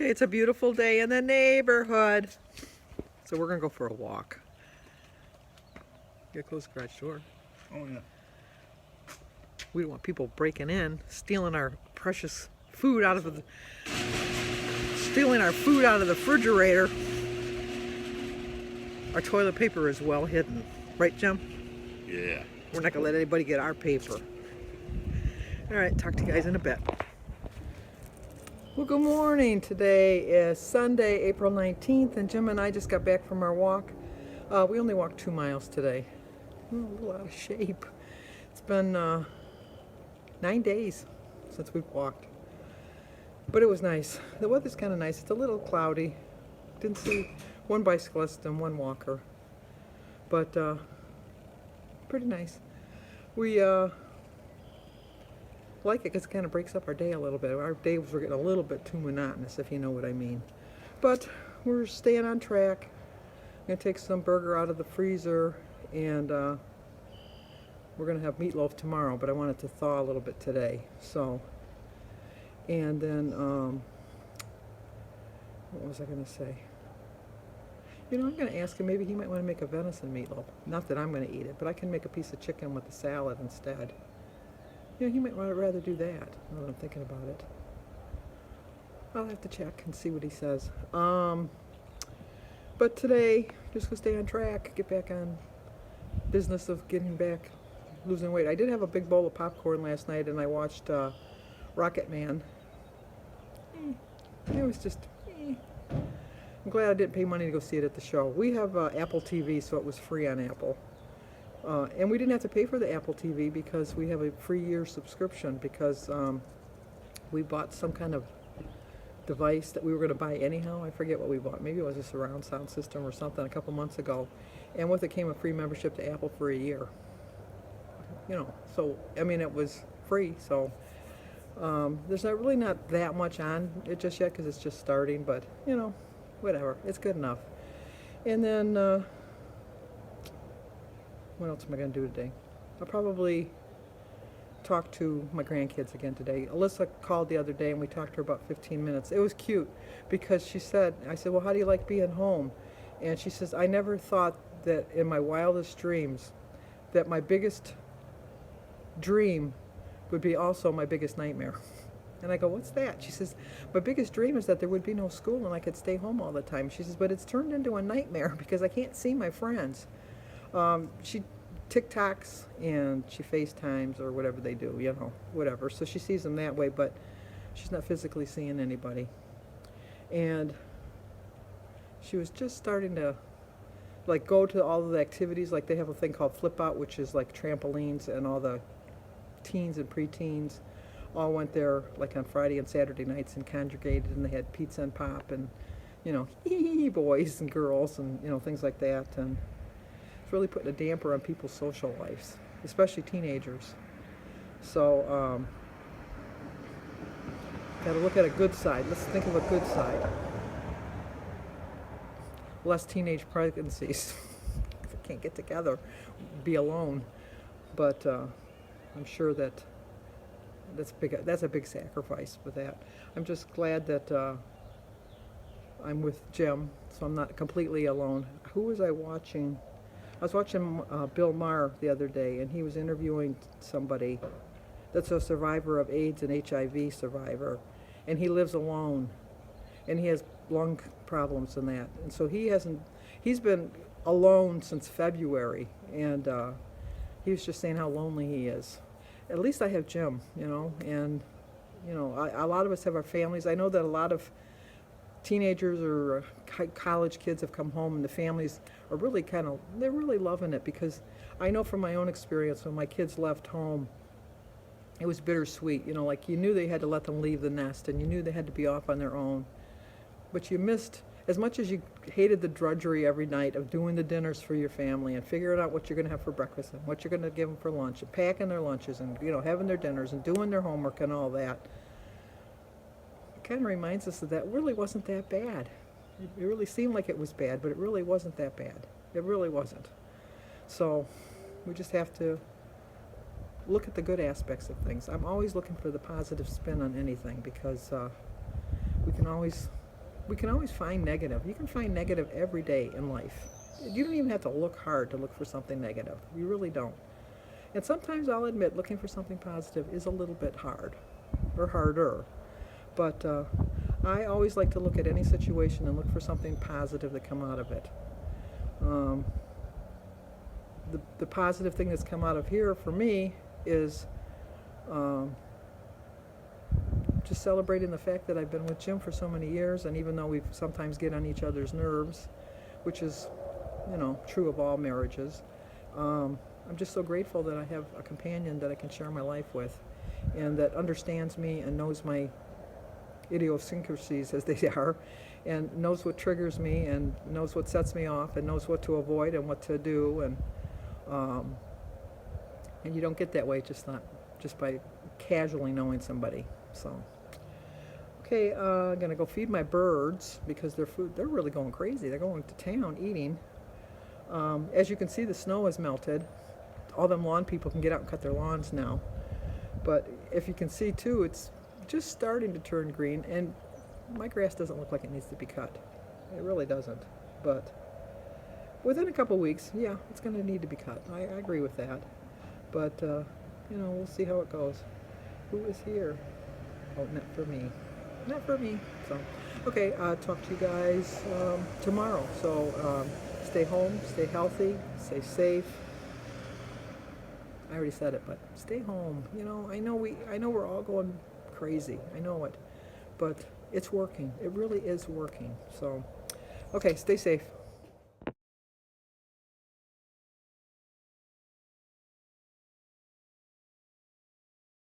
Okay, it's a beautiful day in the neighborhood. So we're gonna go for a walk. Get close to the garage door. Oh yeah. We don't want people breaking in, stealing our precious food out of the refrigerator. Our toilet paper is well hidden. Right, Jim? Yeah. We're not gonna let anybody get our paper. All right, talk to you guys in a bit. Well, good morning. Today is Sunday, April 19th, and Jim and I just got back from our walk. We only walked 2 miles today. We're a little out of shape. It's been 9 days since we've walked, but it was nice. The weather's kind of nice. It's a little cloudy. Didn't see one bicyclist and one walker, but pretty nice. We like it because it kind of breaks up our day a little bit. Our days were getting a little bit too monotonous, if you know what I mean. But we're staying on track. I'm going to take some burger out of the freezer, and we're going to have meatloaf tomorrow, but I want it to thaw a little bit today. So, and then, what was I going to say? You know, I'm going to ask him, maybe he might want to make a venison meatloaf. Not that I'm going to eat it, but I can make a piece of chicken with the salad instead. You know, he might rather do that, now that I'm thinking about it. I'll have to check and see what he says. But today, just going to stay on track, get back on business of getting back, losing weight. I did have a big bowl of popcorn last night, and I watched Rocket Man. It was just, I'm glad I didn't pay money to go see it at the show. We have Apple TV, so it was free on Apple. And we didn't have to pay for the Apple TV because we have a free year subscription, because we bought some kind of device that we were going to buy anyhow. I forget what we bought. Maybe it was a surround sound system or something a couple months ago. And with it came a free membership to Apple for a year. You know, so, I mean, it was free. So there's not that much on it just yet because it's just starting. But, you know, whatever. It's good enough. And then what else am I going to do today? I'll probably talk to my grandkids again today. Alyssa called the other day and we talked to her about 15 minutes. It was cute because I said, well, how do you like being home? And she says, I never thought that in my wildest dreams that my biggest dream would be also my biggest nightmare. And I go, what's that? She says, my biggest dream is that there would be no school and I could stay home all the time. She says, but it's turned into a nightmare because I can't see my friends. She TikToks and she FaceTimes or whatever they do, you know, whatever. So she sees them that way, but she's not physically seeing anybody. And she was just starting to, like, go to all of the activities. Like, they have a thing called Flip Out, which is like trampolines, and all the teens and preteens all went there, like, on Friday and Saturday nights and congregated, and they had pizza and pop and, you know, boys and girls and, you know, things like that. And really putting a damper on people's social lives, especially teenagers. So got to look at a good side. Let's think of a good side. Less teenage pregnancies. If they can't get together, be alone. But I'm sure that that's a big sacrifice with that. I'm just glad that I'm with Jim, so I'm not completely alone. Who was I watching? I was watching Bill Maher the other day, and he was interviewing somebody that's a survivor of AIDS and HIV survivor, and he lives alone, and he has lung problems and that, and so he's been alone since February, and he was just saying how lonely he is. At least I have Jim, you know, and, you know, a lot of us have our families. I know that a lot of teenagers or college kids have come home, and the families are really they're really loving it, because I know from my own experience, when my kids left home, it was bittersweet. You know, like, you knew they had to let them leave the nest, and you knew they had to be off on their own, but you missed, as much as you hated the drudgery every night of doing the dinners for your family and figuring out what you're going to have for breakfast and what you're going to give them for lunch and packing their lunches and, you know, having their dinners and doing their homework and all that. Kind of reminds us that really wasn't that bad. It really seemed like it was bad, but it really wasn't that bad. It really wasn't. So we just have to look at the good aspects of things. I'm always looking for the positive spin on anything, because we can always we can always find negative. You can find negative every day in life. You don't even have to look hard to look for something negative. You really don't. And sometimes I'll admit looking for something positive is a little bit hard, or harder. But I always like to look at any situation and look for something positive to come out of it. Um, the positive thing that's come out of here for me is um, just celebrating the fact that I've been with Jim for so many years, and even though we sometimes get on each other's nerves, which is, true of all marriages, I'm just so grateful that I have a companion that I can share my life with, and that understands me and knows my idiosyncrasies as they are, and knows what triggers me, and knows what sets me off, and knows what to avoid and what to do, and you don't get that way just by casually knowing somebody. So, okay, I'm gonna go feed my birds because they're really going crazy. They're going to town eating. As you can see, the snow has melted. All them lawn people can get out and cut their lawns now. But if you can see too, it's just starting to turn green, and my grass doesn't look like it needs to be cut. It really doesn't. But within a couple weeks, yeah, it's going to need to be cut. I agree with that. But, we'll see how it goes. Who is here? Oh, not for me. Not for me. So, okay, talk to you guys tomorrow. So, stay home, stay healthy, stay safe. I already said it, but stay home. I know we're all going crazy. I know it. But it's working. It really is working. So, okay, stay safe.